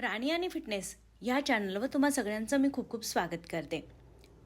राणी आणि फिटनेस ह्या चॅनलवर तुम्हा सगळ्यांचं मी खूप खूप स्वागत करते.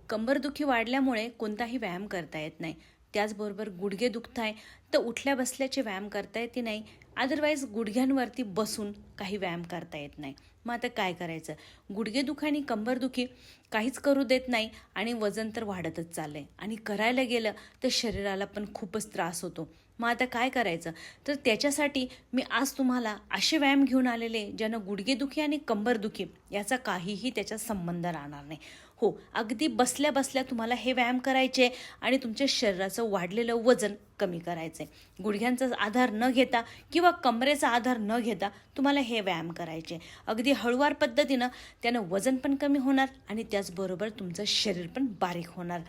कंबरदुखी वाढल्यामुळे कोणताही व्यायाम करता येत नाही. त्याचबरोबर गुडघे दुखत आहे तर उठल्या बसल्याचे व्यायाम करता येते नाही. अदरवाईज गुडघ्यांवरती बसून काही व्यायाम करता येत नाही. मग आता काय करायचं? गुडघेदुखी आणि कंबरदुखी काहीच करू देत नाही आणि वजन तर वाढतच चाललंय आणि करायला गेलं तर शरीराला पण खूपच त्रास होतो. मग आता काय करायचं? तर त्याच्यासाठी मी आज तुम्हाला असे व्यायाम घेऊन आलेले ज्यानं गुडघेदुखी आणि कंबरदुखी याचा काहीही त्याच्यात संबंध राहणार नाही. हो, अगदी बसल्या बसल्या तुम्हाला हे व्यायाम करायचे आणि तुमच्या शरीराचं वाढलेलं वजन कमी करायचं आहे. गुडघ्यांचा आधार न घेता किंवा कमरेचा आधार न घेता तुम्हाला हे व्यायाम करायचे. अगदी हळूवार पद्धतीनं त्यानं वजन पण कमी होणार आणि त्याचबरोबर तुमचं शरीर पण बारीक होणार.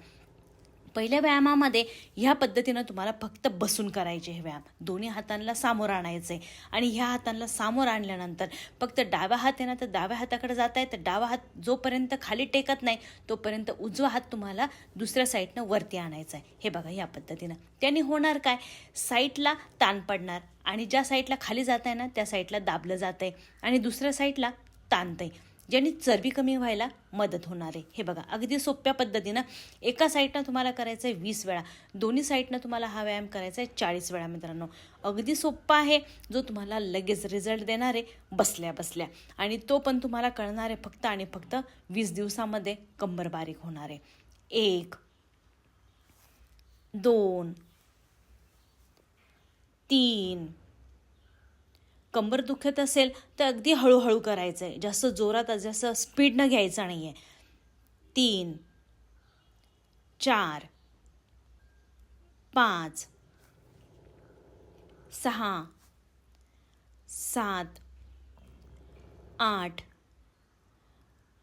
पहिल्या व्यायामामध्ये ह्या पद्धतीनं तुम्हाला फक्त बसून करायचे हे व्यायाम. दोन्ही हातांना सामोरं आणायचे आणि ह्या हातांना सामोरं आणल्यानंतर फक्त डाव्या हात आहे ना तर डाव्या हाताकडे जात आहे तर डावा हात जोपर्यंत खाली टेकत नाही तोपर्यंत उजवा हात तुम्हाला दुसऱ्या साईडनं वरती आणायचा आहे. हे बघा या पद्धतीनं. त्याने होणार काय? साईडला ताण पडणार आणि ज्या साईडला खाली जात आहे ना त्या साईडला दाबलं जात आहे आणि दुसऱ्या साईडला ताणतं आहे, ज्याने चरबी कमी व्हायला मदत होणार आहे. हे बघा अगदी सोप्या पद्धतीनं एका साईडनं तुम्हाला करायचं आहे 20 वेळा, दोन्ही साईडनं तुम्हाला हा व्यायाम करायचा आहे 40 वेळा. मित्रांनो अगदी सोप्पा आहे, जो तुम्हाला लगेच रिझल्ट देणार आहे बसल्या बसल्या आणि तो पण तुम्हाला कळणार आहे फक्त आणि फक्त 20 दिवसामध्ये. कंबर बारीक होणार आहे. 1 2 3. कंबर दुखत असेल तर अगदी हळूहळू करायचं आहे, जास्त जोरात जास्त स्पीडनं घ्यायचं नाही आहे. 3 4 5 6 7 8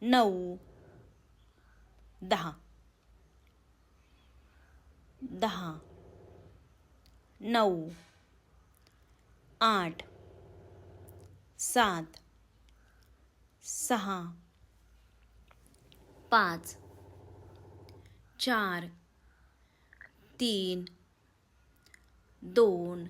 9 10 10 9 8 7 6 5 4 3 2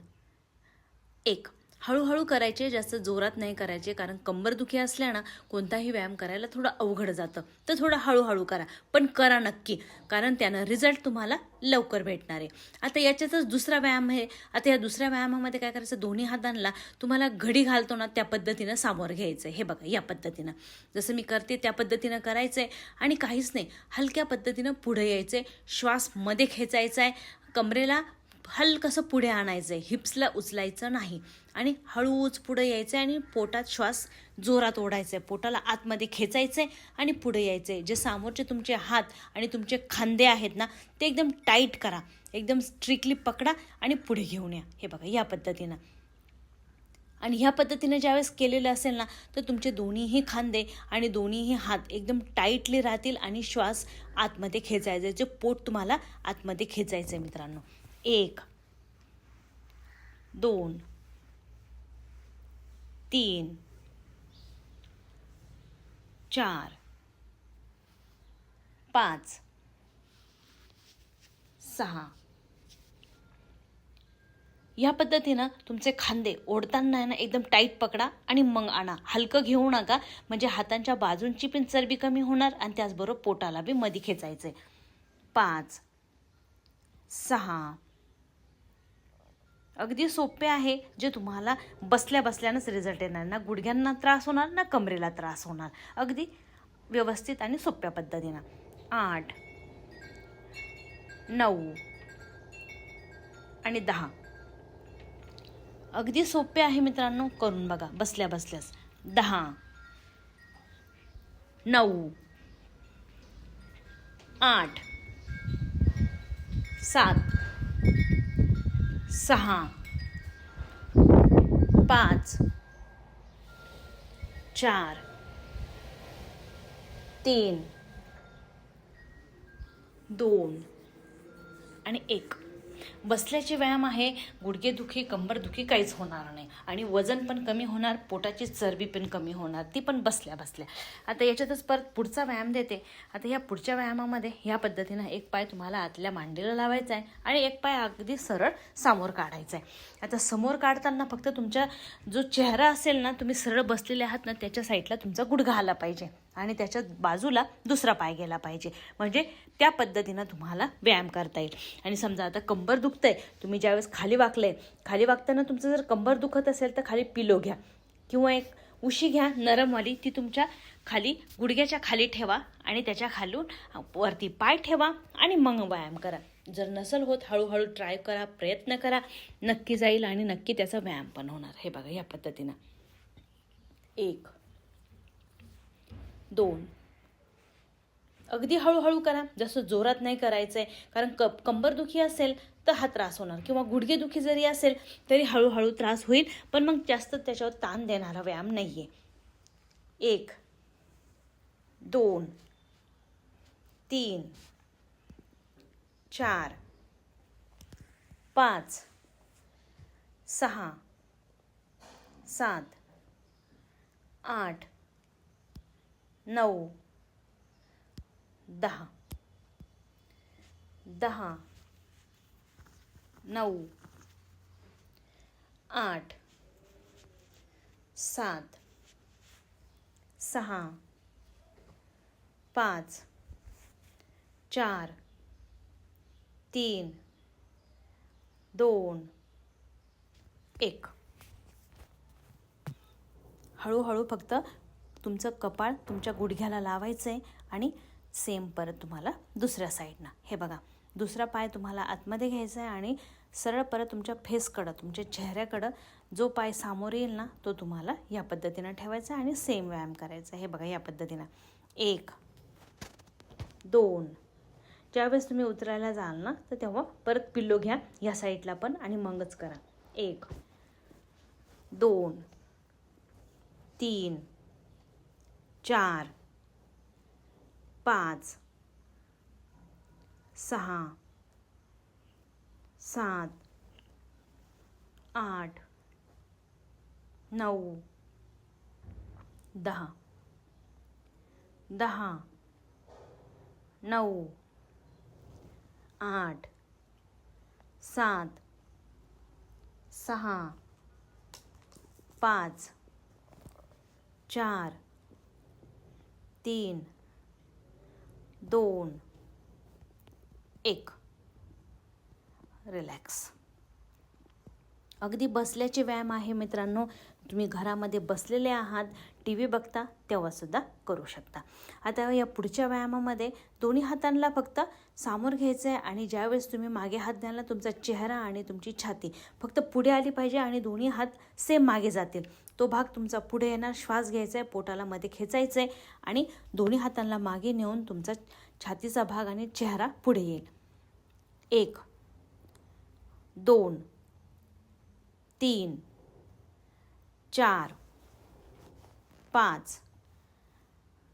1. हळूहळू करायचे, जास्त जोरात नाही करायचे, कारण कंबरदुखी असल्यानं कोणताही व्यायाम करायला थोडं अवघड जातं. तर थोडं हळूहळू करा, पण करा नक्की, कारण त्यानं रिझल्ट तुम्हाला लवकर भेटणार आहे. आता याच्यातच दुसरा व्यायाम आहे. आता या दुसऱ्या व्यायामामध्ये काय करायचं? दोन्ही हातांना तुम्हाला घडी घालतो ना त्या पद्धतीनं सामोरं घ्यायचं आहे. हे बघा या पद्धतीनं जसं मी करते त्या पद्धतीनं करायचं आहे आणि काहीच नाही, हलक्या पद्धतीनं पुढे यायचं आहे. श्वास मध्ये खेचायचा आहे, कमरेला हलकसं पुढे आणायचं आहे, हिप्सला उचलायचं नाही आणि हळूच पुढे यायचं आहे आणि पोटात श्वास जोरात ओढायचा आहे. पोटाला आतमध्ये खेचायचं आहे आणि पुढे यायचं आहे. जे समोरचे तुमचे हात आणि तुमचे खांदे आहेत ना ते एकदम टाईट करा, एकदम स्ट्रिक्टली पकडा आणि पुढे घेऊन या. हे बघा या पद्धतीनं. आणि ह्या पद्धतीने ज्यावेळेस केलेलं असेल ना तर तुमचे दोन्हीही खांदे आणि दोन्हीही हात एकदम टाईटली राहतील आणि श्वास आतमध्ये खेचायचा आहे, जे पोट तुम्हाला आतमध्ये खेचायचं आहे. मित्रांनो 1 2 3 4 5 6. या पद्धतीनं तुमचे खांदे ओढताना आहे ना एकदम टाईट पकडा आणि मग आणा, हलकं घेऊ नका, म्हणजे हातांच्या बाजूंची पण चरबी कमी होणार आणि त्याचबरोबर पोटाला बी मध्ये खेचायचं आहे. 5 6. अगदी सोपे आहे, जे तुम्हाला बसल्या बसल्यानंच रिझल्ट येणार. ना गुडघ्यांना त्रास होणार ना कमरेला त्रास होणार, अगदी व्यवस्थित आणि सोप्या पद्धतीनं. 8 9 आणि 10. अगदी सोपे आहे मित्रांनो, करून बघा बसल्या बसल्यास. 10 9 8 7 6 5 4 3 2 आणि 1. बसल्याचे व्यायाम आहे, गुडघेदुखी कंबरदुखी काहीच होणार नाही आणि वजन पण कमी होणार, पोटाची चरबी पण कमी होणार, ती पण बसल्या बसल्या. आता याच्यातच परत पुढचा व्यायाम देते. आता या पुढच्या व्यायामामध्ये ह्या पद्धतीनं एक पाय तुम्हाला आतल्या मांडीला लावायचा आहे आणि एक पाय अगदी सरळ समोर काढायचा आहे. आता समोर काढताना फक्त तुमचा जो चेहरा असेल ना, तुम्ही सरळ बसलेले आहात ना, त्याच्या साईडला तुमचा गुडघा आला पाहिजे आणि त्याच्या बाजूला दुसरा पाय गेला पाहिजे. म्हणजे त्या पद्धतीनं तुम्हाला व्यायाम करता येईल. आणि समजा आता कंबर दुखतंय, तुम्ही ज्यावेळेस खाली वाकताना तुमचं जर कंबर दुखत असेल तर खाली पिलो घ्या किंवा एक उशी घ्या नरमवाली, ती तुमच्या खाली गुडघ्याच्या खाली ठेवा आणि त्याच्या खालून वरती पाय ठेवा आणि मग व्यायाम करा. जर नसेल होत, हळूहळू ट्राय करा, प्रयत्न करा, नक्की जाईल आणि नक्की त्याचा व्यायाम पण होणार. हे बघा या पद्धतीनं 1 2, अगदी हळूहळू करा, जसं जोरात नाही करायचं आहे, कारण कंबरदुखी असेल तर हा त्रास होणार किंवा गुडघेदुखी जरी असेल तरी हळूहळू त्रास होईल, पण मग जास्त त्याच्यावर ताण देणारा व्यायाम नाही आहे. 1 2 3 4 5 6 7 8 9 10 10 9 8 7 6 5 4 3 2 1. हळूहळू फक्त तुमचं कपाळ तुमच्या गुडघ्याला लावायचं आहे आणि सेम परत तुम्हाला दुसऱ्या साईडनं. हे बघा, दुसरा पाय तुम्हाला आतमध्ये घ्यायचा आहे आणि सरळ परत तुमच्या फेसकडं, तुमच्या चेहऱ्याकडं जो पाय सामोर येईल ना, तो तुम्हाला या पद्धतीनं ठेवायचा आणि सेम व्यायाम करायचा. हे बघा या पद्धतीनं 1 2. ज्यावेळेस तुम्ही उतरायला जाल ना, तर तेव्हा परत पिल्लो घ्या या साईडला पण आणि मगच करा. 1 2 3 4 5 6 7 8 9 10 10 9 8 7 6 5 4 3 2 1. रिलॅक्स. अगदी बसल्याचे व्यायाम आहे मित्रांनो. तुम्ही घरामध्ये बसलेले आहात, टी व्ही बघता तेव्हासुद्धा करू शकता. आता या पुढच्या व्यायामामध्ये दोन्ही हातांना फक्त सामोर घ्यायचं आहे आणि ज्यावेळेस तुम्ही मागे हात द्याल ना, तुमचा चेहरा आणि तुमची छाती फक्त पुढे आली पाहिजे आणि दोन्ही हात सेम मागे जातील. तो भाग तुमचा पुढे येणार, श्वास घ्यायचा आहे, पोटाला मध्ये खेचायचं आहे आणि दोन्ही हातांना मागे नेऊन तुमचा छातीचा भाग आणि चेहरा पुढे येईल. 1 2 3 4 5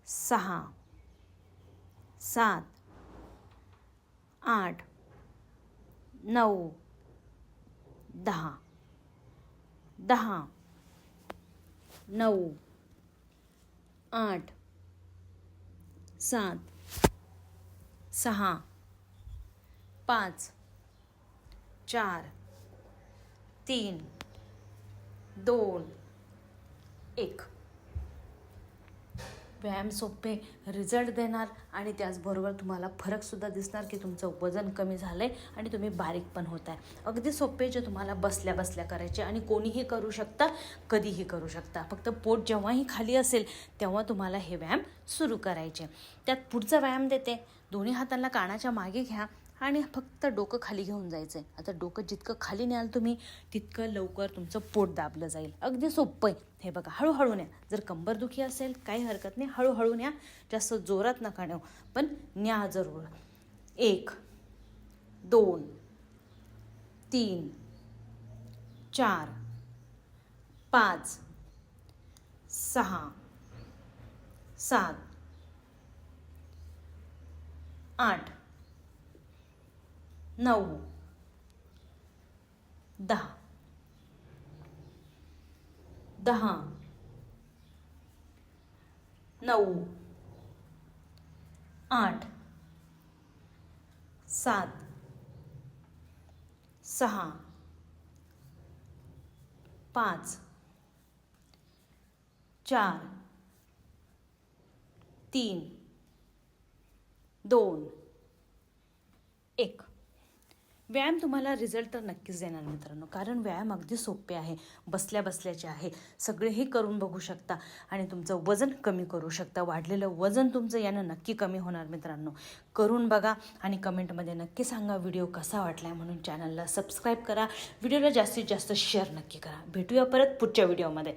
6 7 8 9 10 10 9 8 7 6 5 4 3 2 1. व्यायाम सोपे, रिझल्ट देणार आणि त्याचबरोबर तुम्हाला फरकसुद्धा दिसणार की तुमचं वजन कमी झालं आहे आणि तुम्ही बारीक पण होत आहे. अगदी सोपे, जे तुम्हाला बसल्या बसल्या करायचे आणि कोणीही करू शकता, कधीही करू शकता. फक्त पोट जेव्हाही खाली असेल तेव्हा तुम्हाला हे व्यायाम सुरू करायचे. त्यात पुढचा व्यायाम देते. दोन्ही हातांना कानाच्या मागे घ्या आणि फक्त डोकं खाली घेऊन जायचं आहे. आता डोकं जितकं खाली न्याल तुम्ही, तितकं लवकर तुमचं पोट दाबलं जाईल. अगदी सोपं आहे. हे बघा, हळूहळू न्या. जर कंबरदुखी असेल काही हरकत नाही, हळूहळू न्या, जास्त जोरात नका नेऊ, पण न्या जरूर. 1 2 3 4 5 6 7 8 9 10 10 9 8 7 6 5 4 3 2 1. व्यायाम तुम्हाला रिझल्ट तर नक्कीच देणार मित्रांनो, कारण व्यायाम अगदी सोपे आहे, बसल्या बसल्याचे आहे. सगळेही करून बघू शकता आणि तुमचं वजन कमी करू शकता. वाढलेलं वजन तुमचं यानं नक्की कमी होणार मित्रांनो. करून बघा आणि कमेंटमध्ये नक्की सांगा व्हिडिओ कसा वाटला म्हणून. चॅनलला सबस्क्राईब करा, व्हिडिओला जास्तीत जास्त शेअर नक्की करा. भेटूया परत पुढच्या व्हिडिओमध्ये.